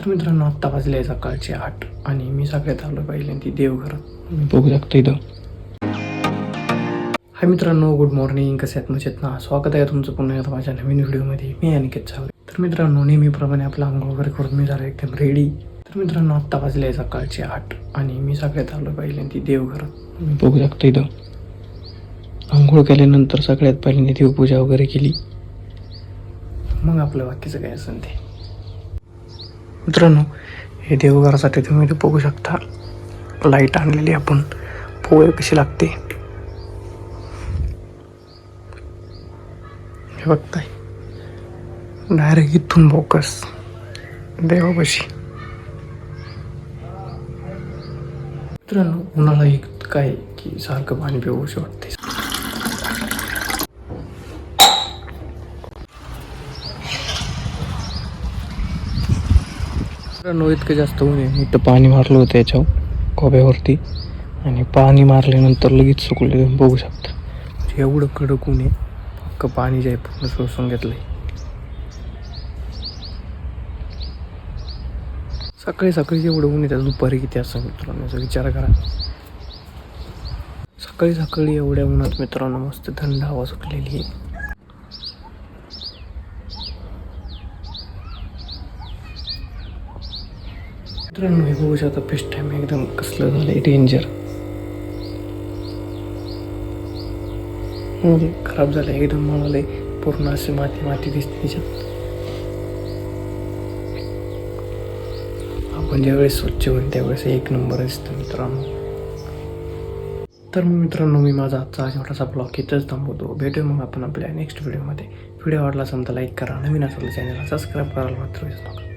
तर मित्रांनो आत्ता वाजले सकाळचे 8 आणि मी सगळ्यात आलो पहिल्यांदा देवघरात. मी बघू शकतो इथं. हाय मित्रांनो, गुड मॉर्निंग. कसे आहेत? मजेत ना? स्वागत आहे तुमचं पुन्हा एकदा माझ्या नवीन व्हिडिओमध्ये. मी अनिकेत चावले. तर मित्रांनो नेहमीप्रमाणे आपला आंघोळ वगैरे करून मी झालो एकदम रेडी. तर मित्रांनो आत्ता वाजले सकाळचे 8 आणि मी सगळ्यात आलो पहिल्यांदा देवघरात. मी बघू शकतो इथं. आंघोळ केल्यानंतर सगळ्यात पहिल्यांदा देवपूजा वगैरे केली, मग आपलं बाकीचं काय असेल ते. मित्रांनो हे देवघरासाठी तुम्ही ते बघू शकता, लाईट आणलेली आपण. पोळे कशी लागते हे बघताय. डायरेक्ट इथून फोकस देवापाशी. मित्रांनो उन्हाळा इतकं आहे की सारखं पाणी पिऊशी वाटते. मित्रांनो इतकं जास्त ऊन आहे, इथं पाणी मारलं होतं याच्यावर कोब्यावरती आणि पाणी मारल्यानंतर लगेच सुकले. बघू शकता म्हणजे एवढं कडक ऊन आहे. फक्त पाणी जे आहे पूर्ण शोषून घेतलंय. सकाळी सकाळी एवढं ऊन येतं, दुपारी किती असं मित्रांनो याचा विचार करा. सकाळी सकाळी एवढ्या उन्हात मित्रांनो मस्त थंड हवा सुटलेली आहे. मित्रांनो हे बघू शकता, फिश टाइम एकदम कसलं झालंय, डेंजर. म्हणजे खराब झालं एकदम. मला पूर्ण असे माती माती दिसते त्याच्यात. आपण ज्यावेळेस स्वच्छ होईल त्यावेळेस एक नंबर दिसतं मित्रांनो. तर मग मित्रांनो मी माझा आजचा छोटासा ब्लॉग इथंच थांबवतो. भेटूया मग आपण आपल्या नेक्स्ट व्हिडिओमध्ये. व्हिडिओ आवडला असेल तर लाईक करा, नवीन असेल तर चॅनलला सबस्क्राईब करायला मात्र विसरू नका.